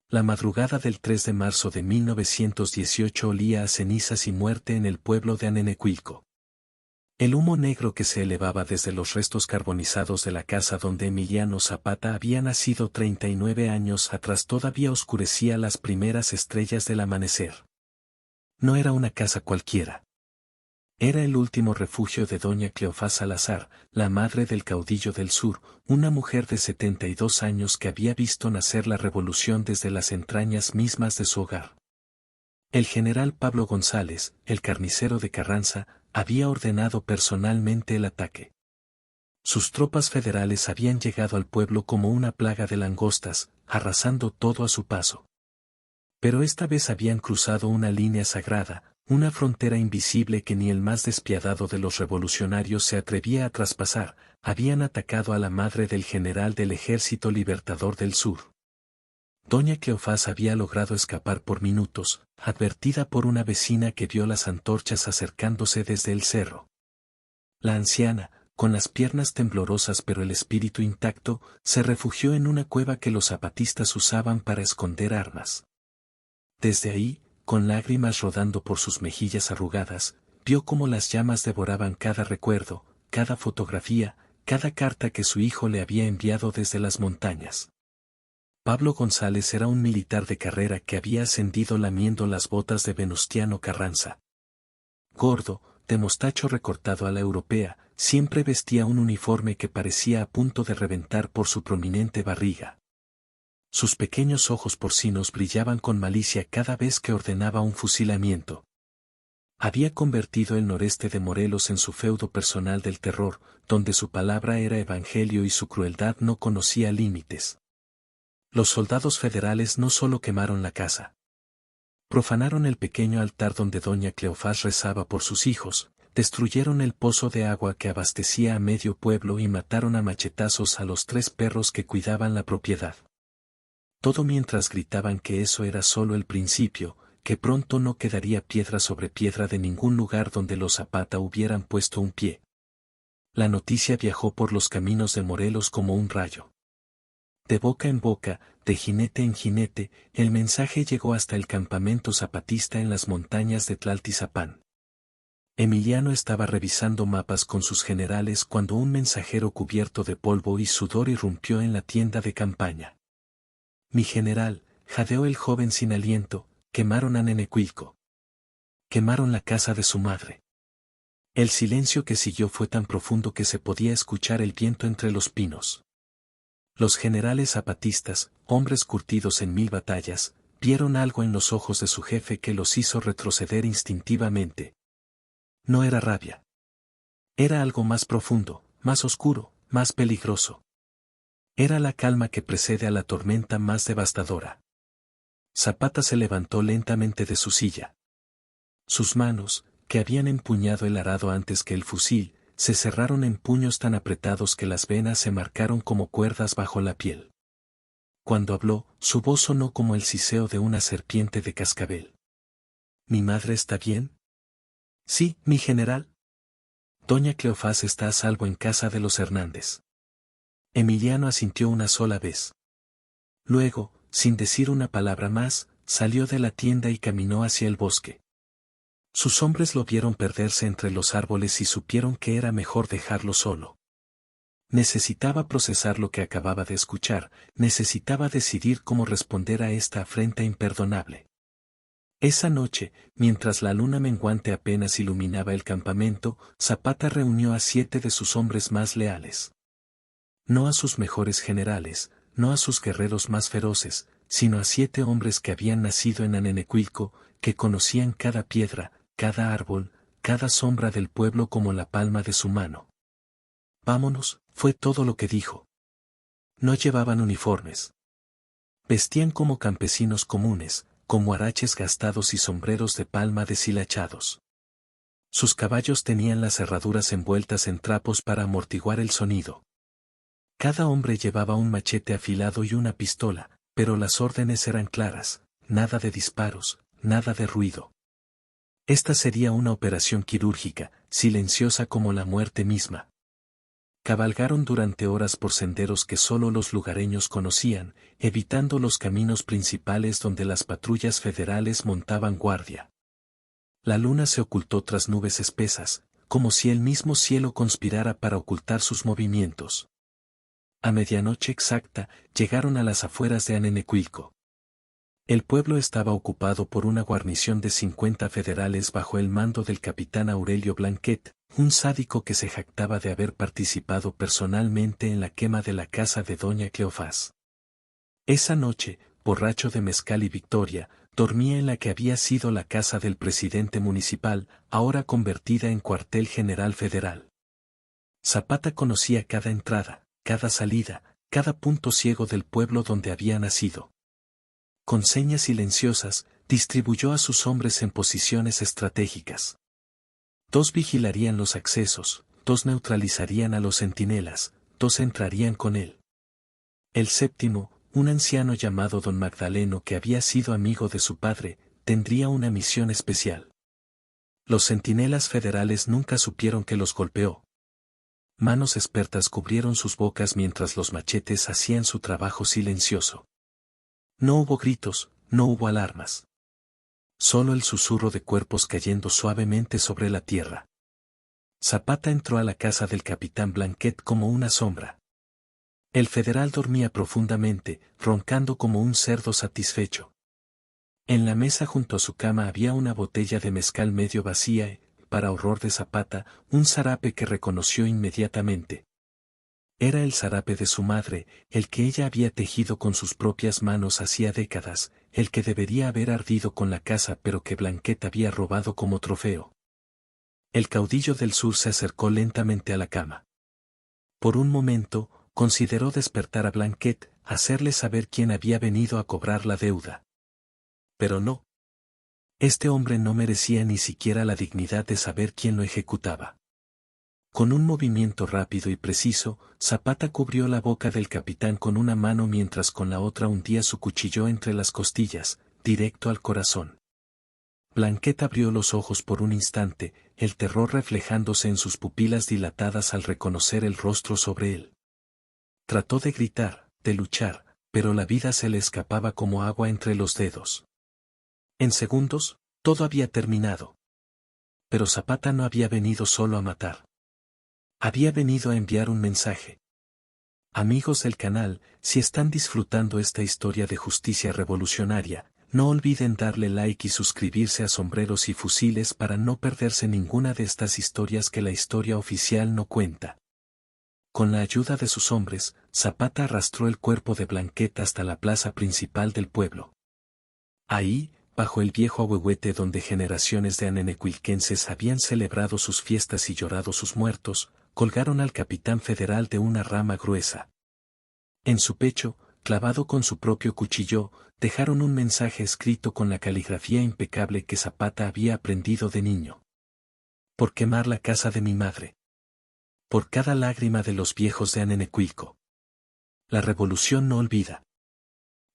La madrugada del 3 de marzo de 1918 olía a cenizas y muerte en el pueblo de Anenecuilco. El humo negro que se elevaba desde los restos carbonizados de la casa donde Emiliano Zapata había nacido 39 años atrás todavía oscurecía las primeras estrellas del amanecer. No era una casa cualquiera. Era el último refugio de doña Cleofás Salazar, la madre del caudillo del sur, una mujer de 72 años que había visto nacer la revolución desde las entrañas mismas de su hogar. El general Pablo González, el carnicero de Carranza, había ordenado personalmente el ataque. Sus tropas federales habían llegado al pueblo como una plaga de langostas, arrasando todo a su paso. Pero esta vez habían cruzado una línea sagrada, una frontera invisible que ni el más despiadado de los revolucionarios se atrevía a traspasar, habían atacado a la madre del general del Ejército Libertador del Sur. Doña Cleofás había logrado escapar por minutos, advertida por una vecina que vio las antorchas acercándose desde el cerro. La anciana, con las piernas temblorosas pero el espíritu intacto, se refugió en una cueva que los zapatistas usaban para esconder armas. Desde ahí, con lágrimas rodando por sus mejillas arrugadas, vio cómo las llamas devoraban cada recuerdo, cada fotografía, cada carta que su hijo le había enviado desde las montañas. Pablo González era un militar de carrera que había ascendido lamiendo las botas de Venustiano Carranza. Gordo, de mostacho recortado a la europea, siempre vestía un uniforme que parecía a punto de reventar por su prominente barriga. Sus pequeños ojos porcinos brillaban con malicia cada vez que ordenaba un fusilamiento. Había convertido el noreste de Morelos en su feudo personal del terror, donde su palabra era evangelio y su crueldad no conocía límites. Los soldados federales no solo quemaron la casa. Profanaron el pequeño altar donde doña Cleofás rezaba por sus hijos, destruyeron el pozo de agua que abastecía a medio pueblo y mataron a machetazos a los 3 perros que cuidaban la propiedad. Todo mientras gritaban que eso era solo el principio, que pronto no quedaría piedra sobre piedra de ningún lugar donde los Zapata hubieran puesto un pie. La noticia viajó por los caminos de Morelos como un rayo. De boca en boca, de jinete en jinete, el mensaje llegó hasta el campamento zapatista en las montañas de Tlaltizapán. Emiliano estaba revisando mapas con sus generales cuando un mensajero cubierto de polvo y sudor irrumpió en la tienda de campaña. «Mi general», jadeó el joven sin aliento, «quemaron a Anenecuilco. Quemaron la casa de su madre». El silencio que siguió fue tan profundo que se podía escuchar el viento entre los pinos. Los generales zapatistas, hombres curtidos en 1000 batallas, vieron algo en los ojos de su jefe que los hizo retroceder instintivamente. No era rabia. Era algo más profundo, más oscuro, más peligroso. Era la calma que precede a la tormenta más devastadora. Zapata se levantó lentamente de su silla. Sus manos, que habían empuñado el arado antes que el fusil, se cerraron en puños tan apretados que las venas se marcaron como cuerdas bajo la piel. Cuando habló, su voz sonó como el siseo de una serpiente de cascabel. ¿Mi madre está bien? Sí, mi general. Doña Cleofás está a salvo en casa de los Hernández. Emiliano asintió una sola vez. Luego, sin decir una palabra más, salió de la tienda y caminó hacia el bosque. Sus hombres lo vieron perderse entre los árboles y supieron que era mejor dejarlo solo. Necesitaba procesar lo que acababa de escuchar, necesitaba decidir cómo responder a esta afrenta imperdonable. Esa noche, mientras la luna menguante apenas iluminaba el campamento, Zapata reunió a 7 de sus hombres más leales. No a sus mejores generales, no a sus guerreros más feroces, sino a 7 hombres que habían nacido en Anenecuilco, que conocían cada piedra, cada árbol, cada sombra del pueblo como la palma de su mano. «Vámonos», fue todo lo que dijo. No llevaban uniformes. Vestían como campesinos comunes, como huaraches gastados y sombreros de palma deshilachados. Sus caballos tenían las herraduras envueltas en trapos para amortiguar el sonido. Cada hombre llevaba un machete afilado y una pistola, pero las órdenes eran claras: nada de disparos, nada de ruido. Esta sería una operación quirúrgica, silenciosa como la muerte misma. Cabalgaron durante horas por senderos que solo los lugareños conocían, evitando los caminos principales donde las patrullas federales montaban guardia. La luna se ocultó tras nubes espesas, como si el mismo cielo conspirara para ocultar sus movimientos. A medianoche exacta, llegaron a las afueras de Anenecuilco. El pueblo estaba ocupado por una guarnición de 50 federales bajo el mando del capitán Aurelio Blanquet, un sádico que se jactaba de haber participado personalmente en la quema de la casa de doña Cleofás. Esa noche, borracho de mezcal y victoria, dormía en la que había sido la casa del presidente municipal, ahora convertida en cuartel general federal. Zapata conocía cada entrada, cada salida, cada punto ciego del pueblo donde había nacido. Con señas silenciosas, distribuyó a sus hombres en posiciones estratégicas. 2 vigilarían los accesos, 2 neutralizarían a los centinelas, 2 entrarían con él. El séptimo, un anciano llamado don Magdaleno que había sido amigo de su padre, tendría una misión especial. Los centinelas federales nunca supieron que los golpeó. Manos expertas cubrieron sus bocas mientras los machetes hacían su trabajo silencioso. No hubo gritos, no hubo alarmas. Solo el susurro de cuerpos cayendo suavemente sobre la tierra. Zapata entró a la casa del capitán Blanquet como una sombra. El federal dormía profundamente, roncando como un cerdo satisfecho. En la mesa junto a su cama había una botella de mezcal medio vacía y, para horror de Zapata, un zarape que reconoció inmediatamente. Era el zarape de su madre, el que ella había tejido con sus propias manos hacía décadas, el que debería haber ardido con la casa pero que Blanquet había robado como trofeo. El caudillo del sur se acercó lentamente a la cama. Por un momento, consideró despertar a Blanquet, hacerle saber quién había venido a cobrar la deuda. Pero no. Este hombre no merecía ni siquiera la dignidad de saber quién lo ejecutaba. Con un movimiento rápido y preciso, Zapata cubrió la boca del capitán con una mano mientras con la otra hundía su cuchillo entre las costillas, directo al corazón. Blanquet abrió los ojos por un instante, el terror reflejándose en sus pupilas dilatadas al reconocer el rostro sobre él. Trató de gritar, de luchar, pero la vida se le escapaba como agua entre los dedos. En segundos, todo había terminado. Pero Zapata no había venido solo a matar. Había venido a enviar un mensaje. Amigos del canal, si están disfrutando esta historia de justicia revolucionaria, no olviden darle like y suscribirse a Sombreros y Fusiles para no perderse ninguna de estas historias que la historia oficial no cuenta. Con la ayuda de sus hombres, Zapata arrastró el cuerpo de Blanquet hasta la plaza principal del pueblo. Ahí, bajo el viejo ahuehuete donde generaciones de anenecuilquenses habían celebrado sus fiestas y llorado sus muertos, colgaron al capitán federal de una rama gruesa. En su pecho, clavado con su propio cuchillo, dejaron un mensaje escrito con la caligrafía impecable que Zapata había aprendido de niño. Por quemar la casa de mi madre. Por cada lágrima de los viejos de Anenecuilco. La revolución no olvida.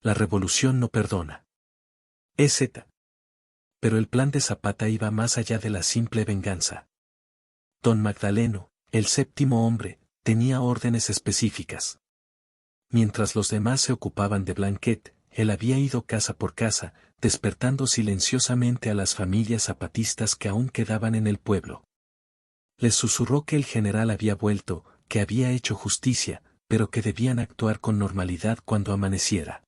La revolución no perdona. EZ. Pero el plan de Zapata iba más allá de la simple venganza. Don Magdaleno, el séptimo hombre, tenía órdenes específicas. Mientras los demás se ocupaban de Blanquet, él había ido casa por casa, despertando silenciosamente a las familias zapatistas que aún quedaban en el pueblo. Les susurró que el general había vuelto, que había hecho justicia, pero que debían actuar con normalidad cuando amaneciera.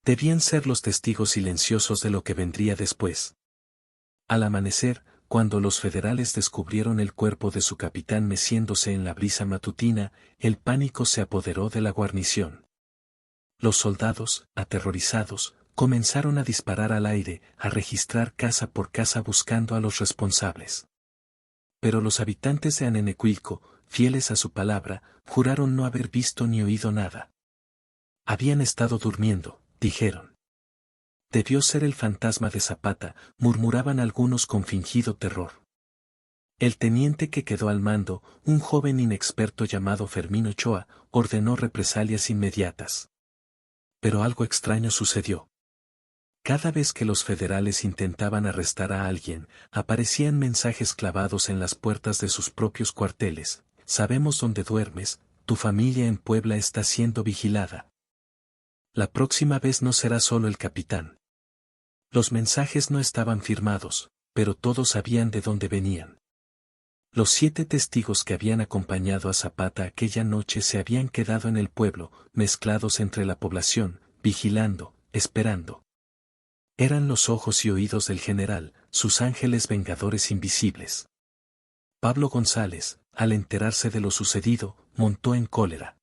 Debían ser los testigos silenciosos de lo que vendría después. Al amanecer, cuando los federales descubrieron el cuerpo de su capitán meciéndose en la brisa matutina, el pánico se apoderó de la guarnición. Los soldados, aterrorizados, comenzaron a disparar al aire, a registrar casa por casa buscando a los responsables. Pero los habitantes de Anenecuilco, fieles a su palabra, juraron no haber visto ni oído nada. Habían estado durmiendo, dijeron. Debió ser el fantasma de Zapata, murmuraban algunos con fingido terror. El teniente que quedó al mando, un joven inexperto llamado Fermín Ochoa, ordenó represalias inmediatas. Pero algo extraño sucedió. Cada vez que los federales intentaban arrestar a alguien, aparecían mensajes clavados en las puertas de sus propios cuarteles. sabemos dónde duermes, tu familia en Puebla está siendo vigilada. La próxima vez no será solo el capitán. Los mensajes no estaban firmados, pero todos sabían de dónde venían. Los 7 testigos que habían acompañado a Zapata aquella noche se habían quedado en el pueblo, mezclados entre la población, vigilando, esperando. Eran los ojos y oídos del general, sus ángeles vengadores invisibles. Pablo González, al enterarse de lo sucedido, montó en cólera.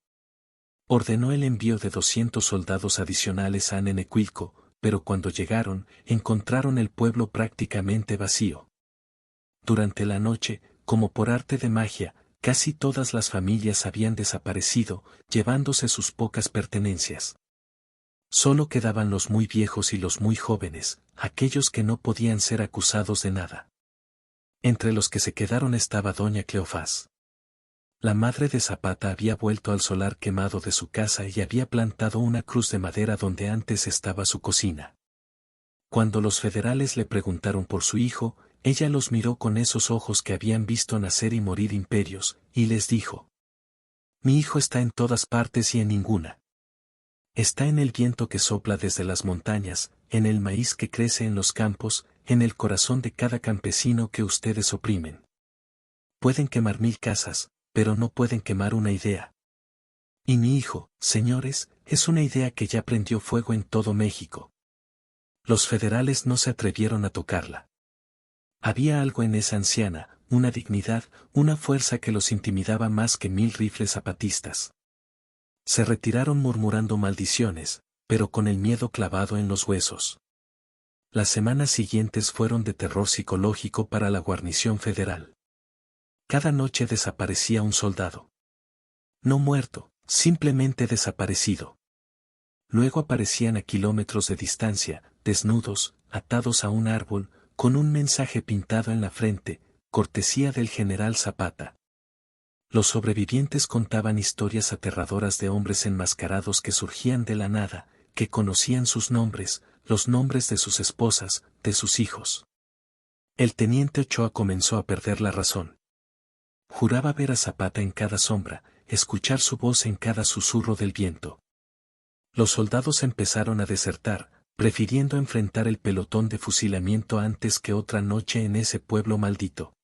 Ordenó el envío de 200 soldados adicionales a Nenecuilco, pero cuando llegaron, encontraron el pueblo prácticamente vacío. Durante la noche, como por arte de magia, casi todas las familias habían desaparecido, llevándose sus pocas pertenencias. Solo quedaban los muy viejos y los muy jóvenes, aquellos que no podían ser acusados de nada. Entre los que se quedaron estaba doña Cleofás. La madre de Zapata había vuelto al solar quemado de su casa y había plantado una cruz de madera donde antes estaba su cocina. Cuando los federales le preguntaron por su hijo, ella los miró con esos ojos que habían visto nacer y morir imperios, y les dijo: Mi hijo está en todas partes y en ninguna. Está en el viento que sopla desde las montañas, en el maíz que crece en los campos, en el corazón de cada campesino que ustedes oprimen. Pueden quemar 1000 casas, pero no pueden quemar una idea. Y mi hijo, señores, es una idea que ya prendió fuego en todo México. Los federales no se atrevieron a tocarla. Había algo en esa anciana, una dignidad, una fuerza que los intimidaba más que 1000 rifles zapatistas. Se retiraron murmurando maldiciones, pero con el miedo clavado en los huesos. Las semanas siguientes fueron de terror psicológico para la guarnición federal. Cada noche desaparecía un soldado. No muerto, simplemente desaparecido. Luego aparecían a kilómetros de distancia, desnudos, atados a un árbol, con un mensaje pintado en la frente, cortesía del general Zapata. Los sobrevivientes contaban historias aterradoras de hombres enmascarados que surgían de la nada, que conocían sus nombres, los nombres de sus esposas, de sus hijos. El teniente Ochoa comenzó a perder la razón. Juraba ver a Zapata en cada sombra, escuchar su voz en cada susurro del viento. Los soldados empezaron a desertar, prefiriendo enfrentar el pelotón de fusilamiento antes que otra noche en ese pueblo maldito.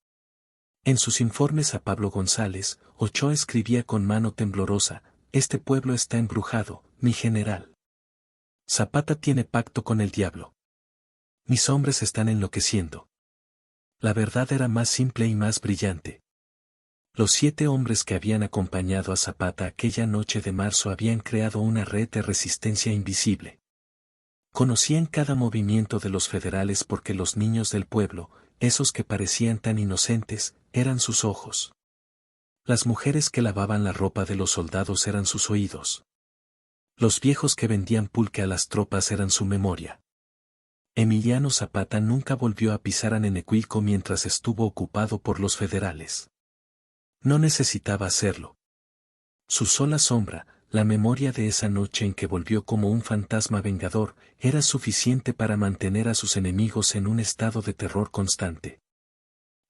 En sus informes a Pablo González, Ochoa escribía con mano temblorosa: Este pueblo está embrujado, mi general. Zapata tiene pacto con el diablo. Mis hombres están enloqueciendo. La verdad era más simple y más brillante. Los 7 hombres que habían acompañado a Zapata aquella noche de marzo habían creado una red de resistencia invisible. Conocían cada movimiento de los federales porque los niños del pueblo, esos que parecían tan inocentes, eran sus ojos. Las mujeres que lavaban la ropa de los soldados eran sus oídos. Los viejos que vendían pulque a las tropas eran su memoria. Emiliano Zapata nunca volvió a pisar a Nenecuilco mientras estuvo ocupado por los federales. No necesitaba hacerlo. Su sola sombra, la memoria de esa noche en que volvió como un fantasma vengador, era suficiente para mantener a sus enemigos en un estado de terror constante.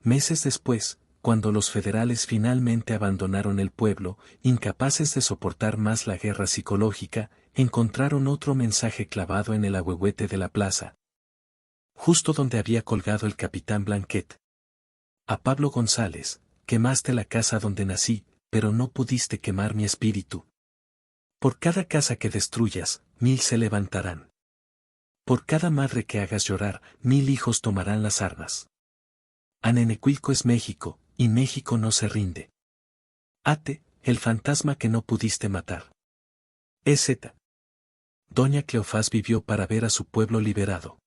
Meses después, cuando los federales finalmente abandonaron el pueblo, incapaces de soportar más la guerra psicológica, encontraron otro mensaje clavado en el ahuehuete de la plaza, justo donde había colgado el capitán Blanquet. A Pablo González: quemaste la casa donde nací, pero no pudiste quemar mi espíritu. Por cada casa que destruyas, 1000 se levantarán. Por cada madre que hagas llorar, 1000 hijos tomarán las armas. Nenecuilco es México, y México no se rinde. Ate, el fantasma que no pudiste matar. Z. Doña Cleofás vivió para ver a su pueblo liberado.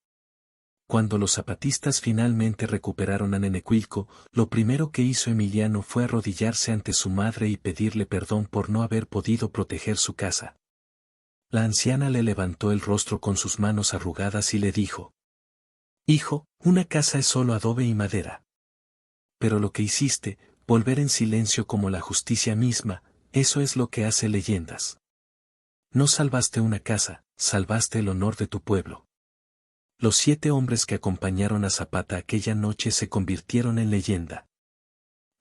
Cuando los zapatistas finalmente recuperaron a Nenecuilco, lo primero que hizo Emiliano fue arrodillarse ante su madre y pedirle perdón por no haber podido proteger su casa. La anciana le levantó el rostro con sus manos arrugadas y le dijo: Hijo, una casa es solo adobe y madera. Pero lo que hiciste, volver en silencio como la justicia misma, eso es lo que hace leyendas. No salvaste una casa, salvaste el honor de tu pueblo. Los 7 hombres que acompañaron a Zapata aquella noche se convirtieron en leyenda.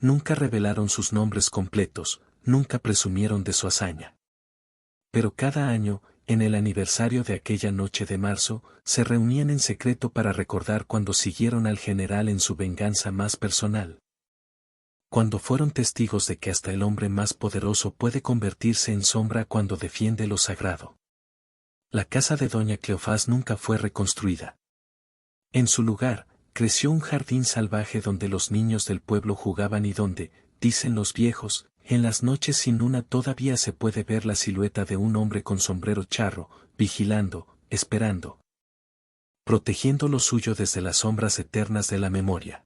Nunca revelaron sus nombres completos, nunca presumieron de su hazaña. Pero cada año, en el aniversario de aquella noche de marzo, se reunían en secreto para recordar cuando siguieron al general en su venganza más personal. Cuando fueron testigos de que hasta el hombre más poderoso puede convertirse en sombra cuando defiende lo sagrado. La casa de doña Cleofás nunca fue reconstruida. En su lugar, creció un jardín salvaje donde los niños del pueblo jugaban y donde, dicen los viejos, en las noches sin luna todavía se puede ver la silueta de un hombre con sombrero charro, vigilando, esperando, protegiendo lo suyo desde las sombras eternas de la memoria.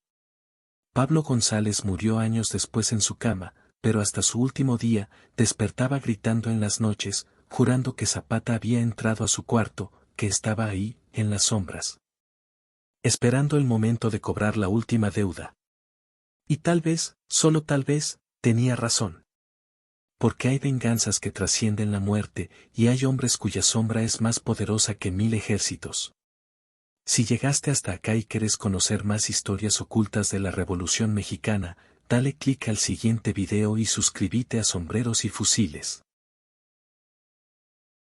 Pablo González murió años después en su cama, pero hasta su último día, despertaba gritando en las noches, jurando que Zapata había entrado a su cuarto, que estaba ahí, en las sombras, esperando el momento de cobrar la última deuda. Y tal vez, solo tal vez, tenía razón. Porque hay venganzas que trascienden la muerte, y hay hombres cuya sombra es más poderosa que 1000 ejércitos. Si llegaste hasta acá y quieres conocer más historias ocultas de la Revolución Mexicana, dale clic al siguiente video y suscríbete a Sombreros y Fusiles.